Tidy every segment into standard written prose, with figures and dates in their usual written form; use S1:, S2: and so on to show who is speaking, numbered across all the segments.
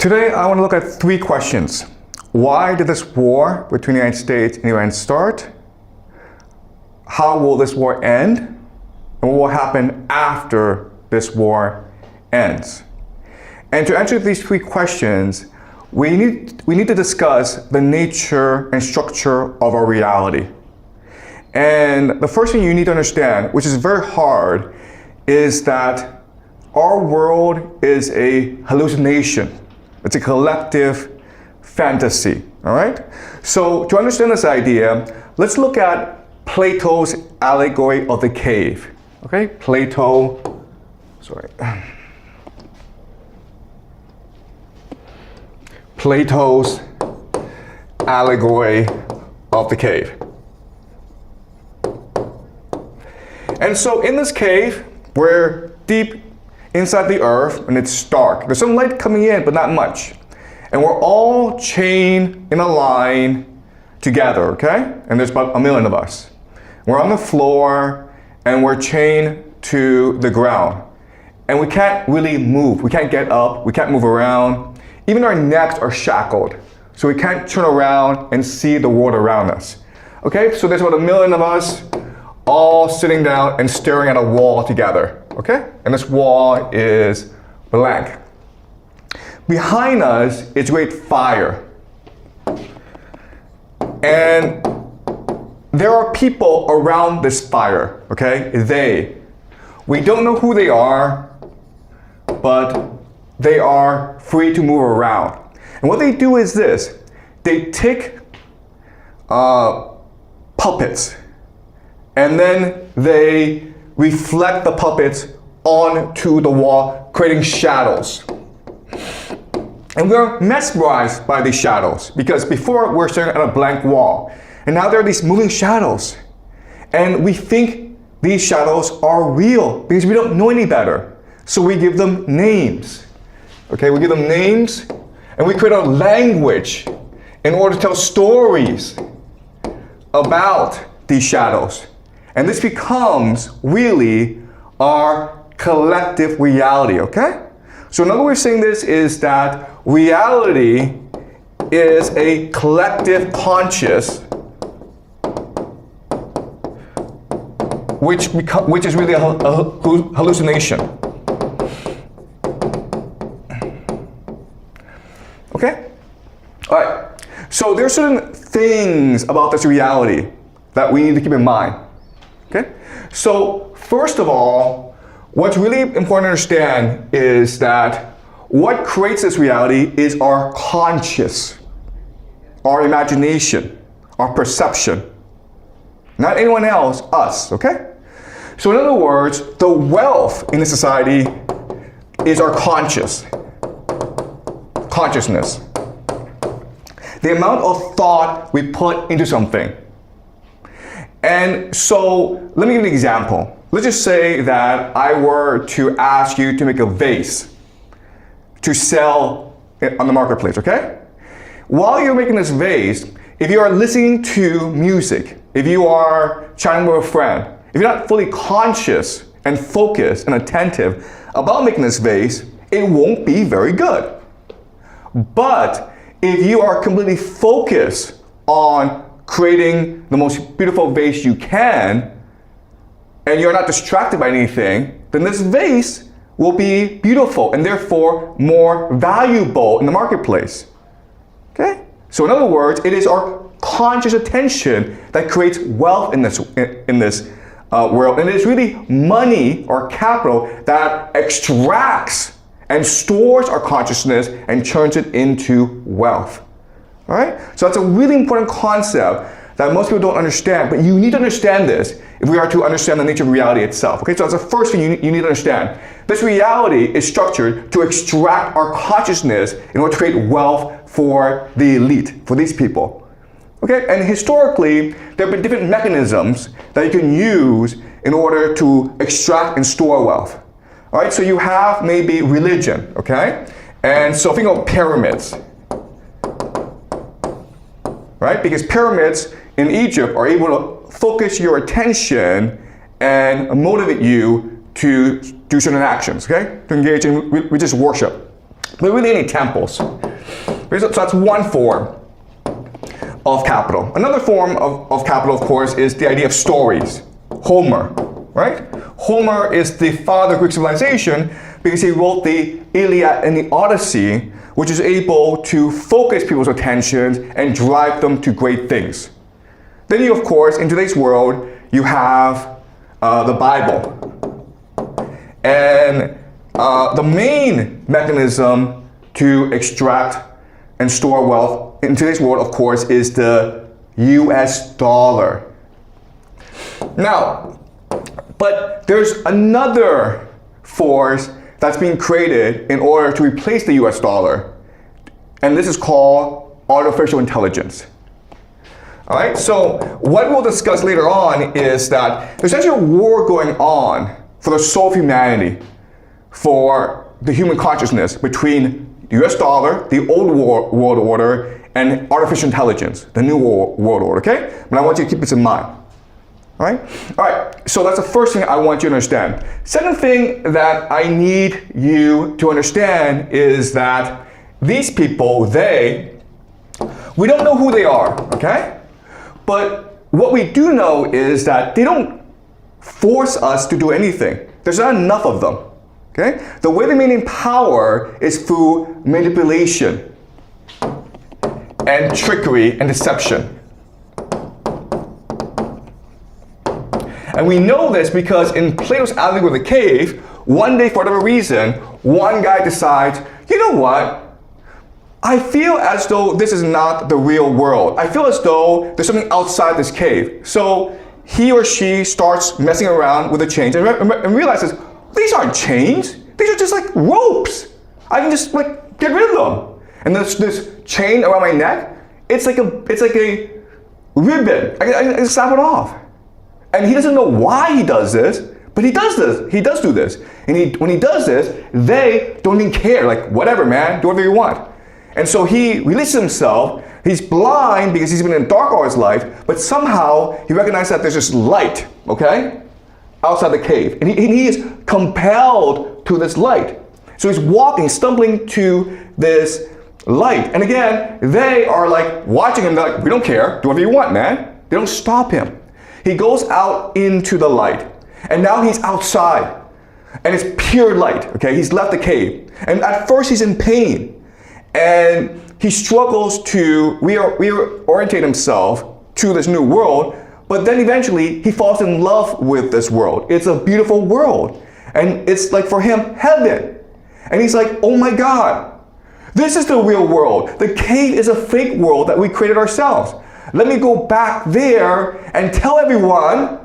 S1: Today, I want to look at three questions. Why did this war between the United States and Iran start? How will this war end? And what will happen after this war ends? And to answer these three questions, we need to discuss the nature and structure of our reality. And the first thing you need to understand, which is very hard, is that our world is a hallucination. It's a collective fantasy, all right? So to understand this idea, let's look at Plato's allegory of the cave, okay? Plato's allegory of the cave. And so in this cave, we're deep inside the earth and it's dark. There's some light coming in, but not much. And we're all chained in a line together, okay? And there's about 1 million of us. We're on the floor and we're chained to the ground. And we can't really move. We can't get up, we can't move around. Even our necks are shackled. So we can't turn around and see the world around us. Okay, so there's about 1 million of us all sitting down and staring at a wall together, okay? And this wall is blank. Behind us is great fire. And there are people around this fire, okay? We don't know who they are, but they are free to move around. And what they do is this. They take puppets, and then they reflect the puppets onto the wall, creating shadows. And we're mesmerized by these shadows because before we're staring at a blank wall, and now there are these moving shadows. And we think these shadows are real because we don't know any better. So we give them names. Okay, we give them names and we create a language in order to tell stories about these shadows. And this becomes really our collective reality, okay? So another way of saying this is that reality is a collective conscious which is really a hallucination. Okay? All right. So there are certain things about this reality that we need to keep in mind. Okay? So first of all, what's really important to understand is that what creates this reality is our conscious, our imagination, our perception. Not anyone else, us, okay? So in other words, the wealth in the society is our consciousness. The amount of thought we put into something. And so let me give you an example. Let's just say that I were to ask you to make a vase to sell on the marketplace, okay? While you're making this vase, if you are listening to music, if you are chatting with a friend, if you're not fully conscious and focused and attentive about making this vase, it won't be very good. But if you are completely focused on creating the most beautiful vase you can, and you're not distracted by anything, then this vase will be beautiful and therefore more valuable in the marketplace. Okay? So in other words, it is our conscious attention that creates wealth in this world. And it is really money or capital that extracts and stores our consciousness and turns it into wealth. All right? So that's a really important concept that most people don't understand, but you need to understand this if we are to understand the nature of reality itself. Okay, so that's the first thing you need to understand. This reality is structured to extract our consciousness in order to create wealth for the elite, for these people. Okay, and historically, there have been different mechanisms that you can use in order to extract and store wealth. All right, so you have maybe religion, okay? And so think of pyramids, right? Because pyramids in Egypt are able to focus your attention and motivate you to do certain actions, okay? To engage in religious worship. but really any temples. So that's one form of capital. Another form of capital, of course, is the idea of stories. Homer, right? Homer is the father of Greek civilization because he wrote the Iliad and the Odyssey, which is able to focus people's attention and drive them to great things. Then you, of course, in today's world, you have the Bible. And the main mechanism to extract and store wealth in today's world, of course, is the US dollar. Now, but there's another force that's being created in order to replace the US dollar, and this is called artificial intelligence. All right, so what we'll discuss later on is that there's actually a war going on for the soul of humanity, for the human consciousness between the US dollar, the old world order, and artificial intelligence, the new world order, okay? But I want you to keep this in mind. All right, so that's the first thing I want you to understand. Second thing that I need you to understand is that these people, we don't know who they are, okay? But what we do know is that they don't force us to do anything. There's not enough of them, okay? The way they maintain power is through manipulation and trickery and deception. And we know this because in Plato's allegory of the cave, one day, for whatever reason, one guy decides, you know what? I feel as though this is not the real world. I feel as though there's something outside this cave. So he or she starts messing around with the chains and realizes, these aren't chains. These are just like ropes. I can just like get rid of them. And this chain around my neck, it's like a ribbon. I can snap it off. And he doesn't know why he does this, but he does this. He does do this. And when he does this, they don't even care. Like, whatever, man, do whatever you want. And so he releases himself. He's blind because he's been in the dark all his life, but somehow he recognizes that there's this light, okay, outside the cave. And he is compelled to this light. So he's walking, stumbling to this light. And again, they are like watching him. They're like, we don't care. Do whatever you want, man. They don't stop him. He goes out into the light, and now he's outside, and it's pure light, okay? He's left the cave, and at first he's in pain, and he struggles to reorientate himself to this new world, but then eventually he falls in love with this world. It's a beautiful world, and it's like for him, heaven. And he's like, oh my God, this is the real world. The cave is a fake world that we created ourselves. Let me go back there and tell everyone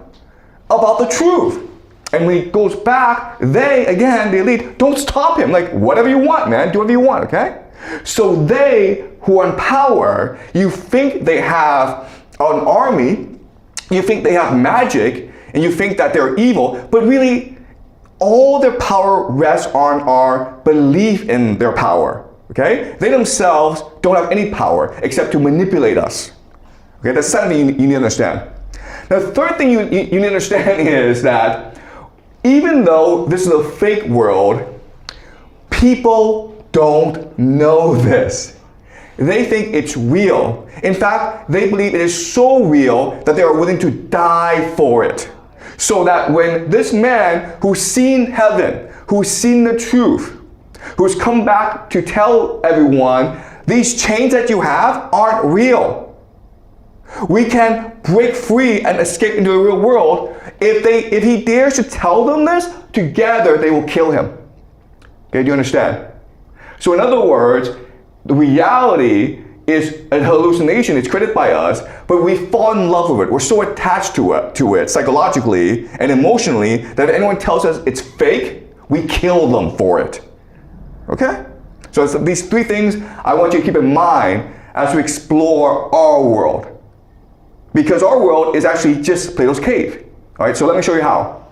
S1: about the truth. And when he goes back, the elite, don't stop him. Like, whatever you want, man, do whatever you want, okay? So they who are in power, you think they have an army, you think they have magic, and you think that they're evil, but really, all their power rests on our belief in their power, okay? They themselves don't have any power except to manipulate us. Okay, that's the second thing you need to understand. Now, the third thing you need to understand is that even though this is a fake world, people don't know this. They think it's real. In fact, they believe it is so real that they are willing to die for it. So that when this man who's seen heaven, who's seen the truth, who's come back to tell everyone, these chains that you have aren't real. We can break free and escape into the real world. If he dares to tell them this, together they will kill him. Okay, do you understand? So in other words, the reality is a hallucination. It's created by us, but we fall in love with it. We're so attached to it psychologically and emotionally that if anyone tells us it's fake, we kill them for it. Okay? So it's these three things I want you to keep in mind as we explore our world. Because our world is actually just Plato's cave. All right, so let me show you how.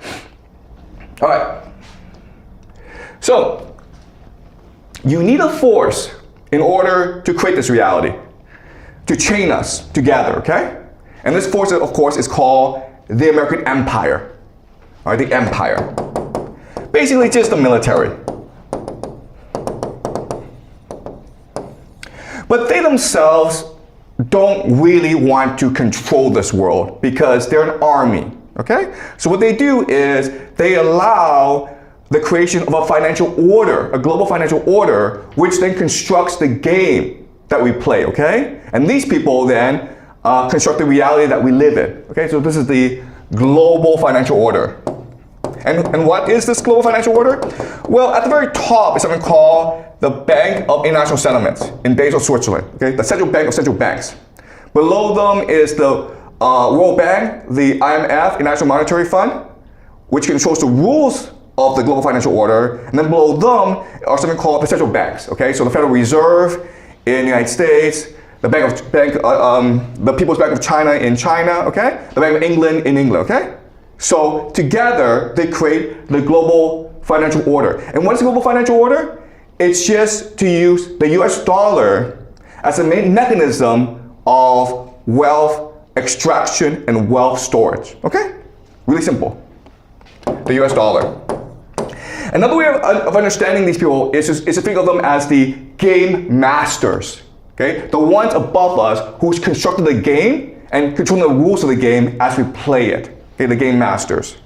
S1: All right. So, you need a force in order to create this reality, to chain us together, okay? And this force, of course, is called the American Empire. All right, the empire. Basically, just the military. But they themselves don't really want to control this world because they're an army, okay? So what they do is they allow the creation of a financial order, a global financial order, which then constructs the game that we play, okay? And these people then construct the reality that we live in, okay? So this is the global financial order. And what is this global financial order? Well, at the very top is something called the Bank of International Settlements in Basel, Switzerland, okay? The central bank of central banks. Below them is the World Bank, the IMF, International Monetary Fund, which controls the rules of the global financial order. And then below them are something called the central banks, okay? So the Federal Reserve in the United States, the the People's Bank of China in China, okay? The Bank of England in England, okay? So together they create the global financial order. And what is the global financial order? It's just to use the US dollar as a main mechanism of wealth extraction and wealth storage, okay? Really simple. The US dollar. Another way of understanding these people is to think of them as the game masters, okay? The ones above us who's constructed the game and controlling the rules of the game as we play it, okay? The game masters.